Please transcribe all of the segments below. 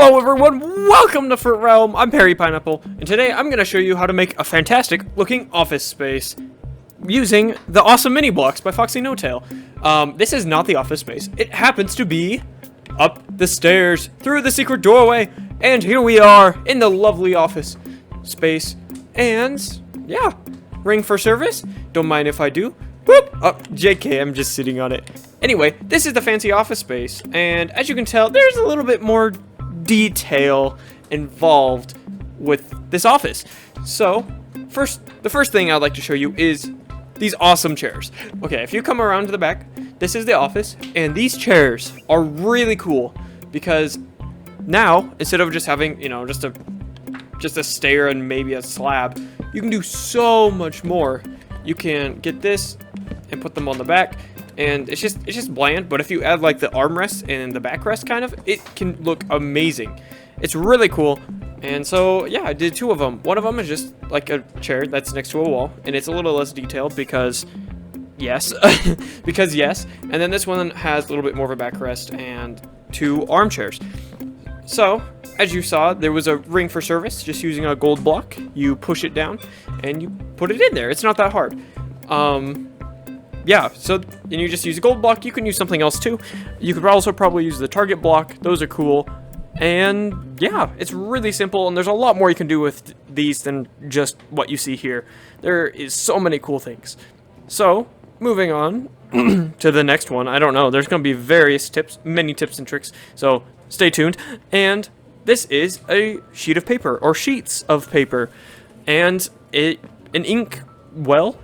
Hello everyone, welcome to Fruit Realm. I'm Perry Pineapple, and today I'm going to show you how to make a fantastic looking office space using the awesome mini blocks by FoxyNoTail. This is not the office space. It happens to be up the stairs, through the secret doorway, and here we are in the lovely office space. And yeah, ring for service. Don't mind if I do. Boop! Oh, JK, I'm just sitting on it. Anyway, this is the fancy office space, and as you can tell, there's a little bit more detail involved with this office. So, the first thing I'd like to show you is these awesome chairs. Okay, if you come around to the back, this is the office, and these chairs are really cool because now, instead of just having, just a stair and maybe a slab, you can do so much more. You can get this and put them on the back, and it's just bland, but if you add like the armrest and the backrest kind of, it can look amazing. It's really cool. And so yeah, I did two of them. One of them is just like a chair that's next to a wall, and it's a little less detailed because yes. Because yes. And then this one has a little bit more of a backrest and two armchairs. So as you saw, there was a ring for service, just using a gold block. You push it down and you put it in there. It's not that hard. Yeah, so and you just use a gold block. You can use something else too. You could also probably use the target block. Those are cool. And yeah, it's really simple, and there's a lot more you can do with these than just what you see here. There is so many cool things. So, moving on to the next one. I don't know. There's going to be various tips, many tips and tricks. So, stay tuned. And this is a sheet of paper, or sheets of paper. And an inkwell?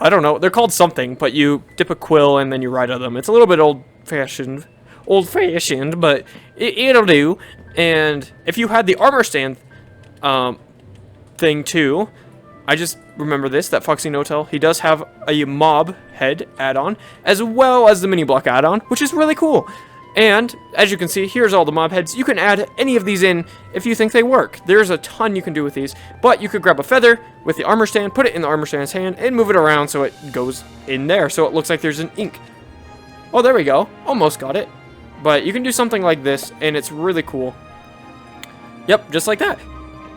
I don't know. They're called something, but you dip a quill and then you write on them. It's a little bit old-fashioned, but it'll do. And if you had the armor stand thing too, I just remember this, that FoxyNoTail, he does have a mob head add-on, as well as the mini block add-on, which is really cool. And, as you can see, here's all the mob heads. You can add any of these in if you think they work. There's a ton you can do with these, but you could grab a feather with the armor stand, put it in the armor stand's hand, and move it around so it goes in there, so it looks like there's an ink. Oh, there we go. Almost got it. But you can do something like this, and it's really cool. Yep, just like that.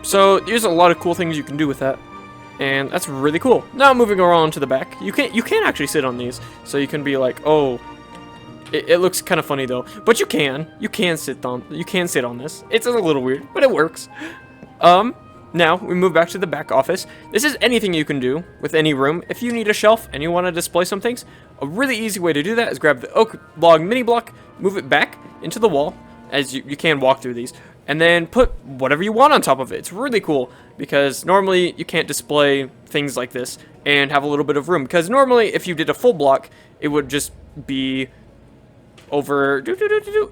So, there's a lot of cool things you can do with that, and that's really cool. Now, moving around to the back, you can actually sit on these, so you can be like, oh... It looks kind of funny though, but you can sit on this. It's a little weird, but it works. Now we move back to the back office. This is anything you can do with any room. If you need a shelf and you want to display some things, a really easy way to do that is grab the oak log mini block, move it back into the wall, as you can walk through these, and then put whatever you want on top of it. It's really cool because normally you can't display things like this and have a little bit of room, because normally if you did a full block, it would just be over.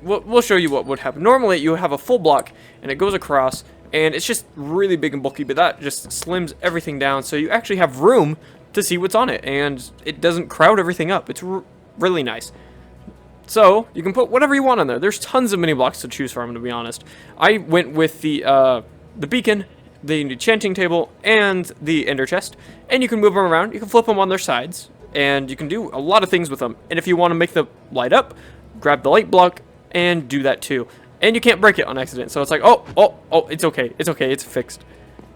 We'll show you what would happen. Normally you have a full block and it goes across and it's just really big and bulky, but that just slims everything down so you actually have room to see what's on it and it doesn't crowd everything up. It's really nice. So you can put whatever you want on there. There's tons of mini blocks to choose from, to be honest. I went with the beacon, the enchanting table, and the ender chest, and you can move them around. You can flip them on their sides, and you can do a lot of things with them. And if you want to make them light up, grab the light block and do that too. And you can't break it on accident. So it's like, oh, it's okay. It's okay. It's fixed.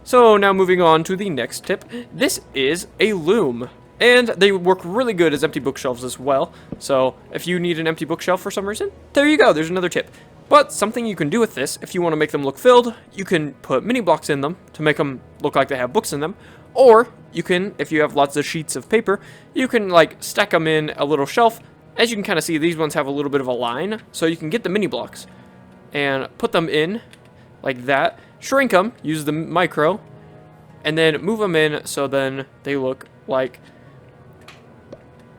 So now moving on to the next tip. This is a loom. And they work really good as empty bookshelves as well. So if you need an empty bookshelf for some reason, there you go. There's another tip. But something you can do with this, if you want to make them look filled, you can put mini blocks in them to make them look like they have books in them. Or you can, if you have lots of sheets of paper, you can like stack them in a little shelf. As you can kind of see, these ones have a little bit of a line, so you can get the mini blocks and put them in like that, shrink them, use the micro, and then move them in so then they look like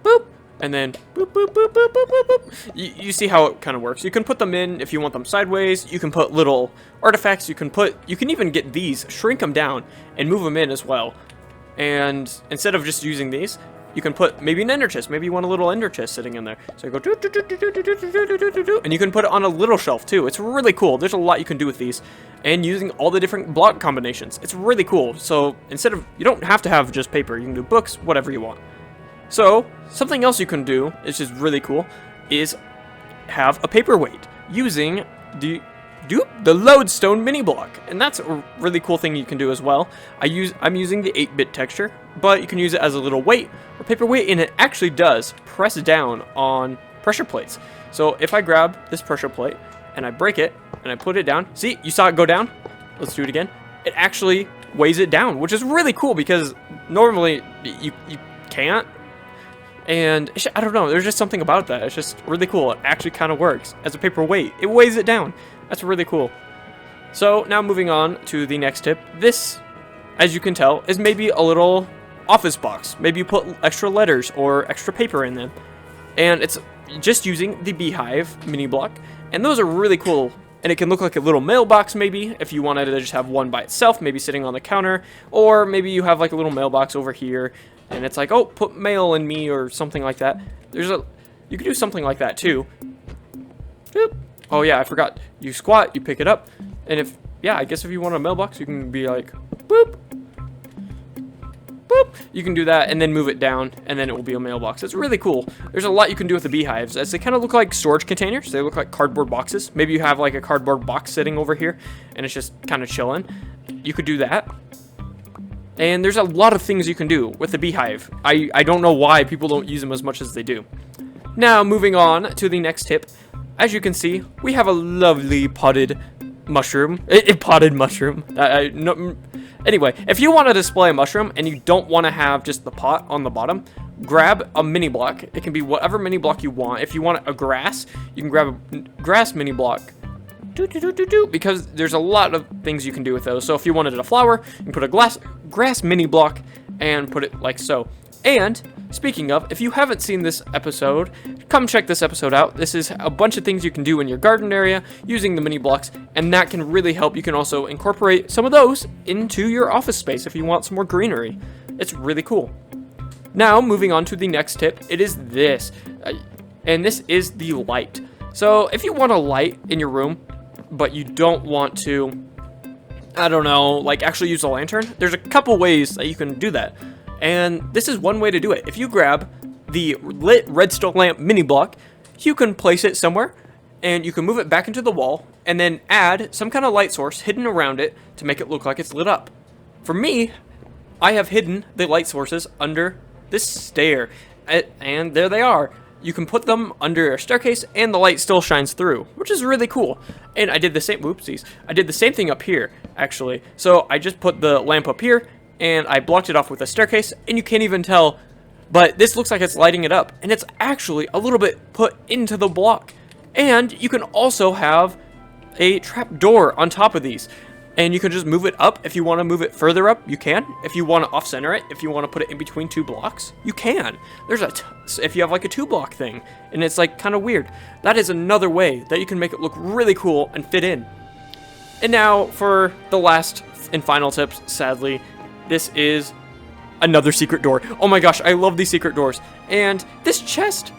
boop, and then boop, boop, boop, boop, boop, boop, boop. You see how it kind of works. You can put them in if you want them sideways. You can put little artifacts. You can even get these, shrink them down, and move them in as well. And instead of just using these, you can put maybe an ender chest. Maybe you want a little ender chest sitting in there. So you go and you can put it on a little shelf too. It's really cool. There's a lot you can do with these, and using all the different block combinations. It's really cool. So instead of, you don't have to have just paper. You can do books, whatever you want. So something else you can do, which is really cool, is have a paperweight using the Doop, the lodestone mini block, and that's a really cool thing you can do as well. I'm using the 8-bit texture, but you can use it as a little weight or paperweight, and it actually does press down on pressure plates. So if I grab this pressure plate and I break it and I put it down, see, you saw it go down? Let's do it again. It actually weighs it down, which is really cool because normally you can't. And I don't know, there's just something about that. It's just really cool. It actually kind of works as a paperweight. It weighs it down. That's really cool. So now moving on to the next tip. This, as you can tell, is maybe a little office box. Maybe you put extra letters or extra paper in them. And it's just using the beehive mini block. And those are really cool. And it can look like a little mailbox maybe, if you wanted to just have one by itself, maybe sitting on the counter. Or maybe you have like a little mailbox over here, and it's like, oh, put mail in me, or something like that. You could do something like that too. Boop. Oh yeah, I forgot. You squat, you pick it up, and I guess if you want a mailbox, you can be like, boop, boop. You can do that, and then move it down, and then it will be a mailbox. It's really cool. There's a lot you can do with the beehives, as they kind of look like storage containers. They look like cardboard boxes. Maybe you have like a cardboard box sitting over here, and it's just kind of chilling. You could do that. And there's a lot of things you can do with the beehive. I don't know why people don't use them as much as they do. Now, moving on to the next tip. As you can see, we have a lovely potted mushroom. Potted mushroom. Anyway, if you want to display a mushroom and you don't want to have just the pot on the bottom, grab a mini block. It can be whatever mini block you want. If you want a grass, you can grab a grass mini block. Because there's a lot of things you can do with those. So if you wanted a flower, you can put a grass mini block and put it like so. And speaking of, if you haven't seen this episode, come check this episode out. This is a bunch of things you can do in your garden area using the mini blocks, and that can really help. You can also incorporate some of those into your office space if you want some more greenery. It's really cool. Now, moving on to the next tip, it is this. And this is the light. So if you want a light in your room, but you don't want to, I don't know, like actually use a lantern, there's a couple ways that you can do that. And this is one way to do it. If you grab the lit redstone lamp mini block, you can place it somewhere and you can move it back into the wall and then add some kind of light source hidden around it to make it look like it's lit up. For me, I have hidden the light sources under this stair, and there they are. You can put them under a staircase and the light still shines through, which is really cool. And I did the same, whoopsies, I did the same thing up here, actually. So I just put the lamp up here and I blocked it off with a staircase, and you can't even tell, but this looks like it's lighting it up, and it's actually a little bit put into the block. And you can also have a trap door on top of these. And you can just move it up. If you want to move it further up, you can. If you want to off-center it, if you want to put it in between two blocks, you can. There's if you have like a 2-block thing, and it's like kind of weird. That is another way that you can make it look really cool and fit in. And now for the last and final tips, sadly, this is another secret door. Oh my gosh, I love these secret doors. And this chest,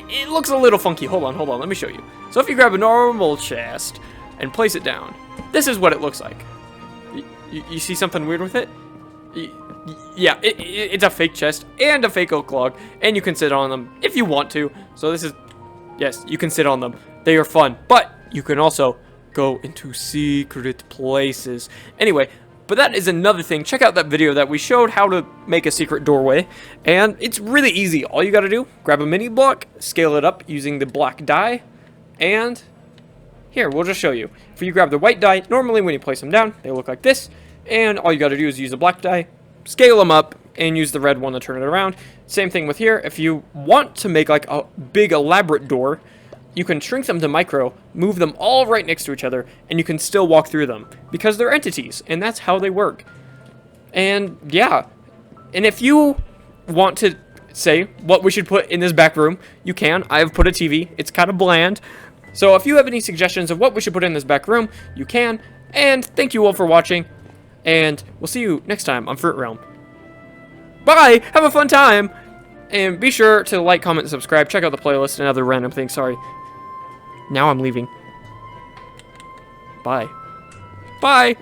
it looks a little funky. Hold on, let me show you. So if you grab a normal chest and place it down, this is what it looks like. You see something weird with it? Yeah, it's a fake chest and a fake oak log, and you can sit on them if you want to. So this is, yes, you can sit on them. They are fun, but you can also go into secret places. Anyway, but that is another thing. Check out that video that we showed how to make a secret doorway, and it's really easy. All you gotta do, grab a mini block, scale it up using the black die, and here, we'll just show you. If you grab the white die, normally when you place them down, they look like this. And all you got to do is use the black die, scale them up, and use the red one to turn it around. Same thing with here. If you want to make like a big elaborate door, you can shrink them to micro, move them all right next to each other, and you can still walk through them. Because they're entities, and that's how they work. And yeah. And if you want to say what we should put in this back room, you can. I've put a TV. It's kind of bland. So if you have any suggestions of what we should put in this back room, you can. And thank you all for watching. And we'll see you next time on Fruit Realm. Bye! Have a fun time! And be sure to like, comment, and subscribe. Check out the playlist and other random things. Sorry. Now I'm leaving. Bye. Bye!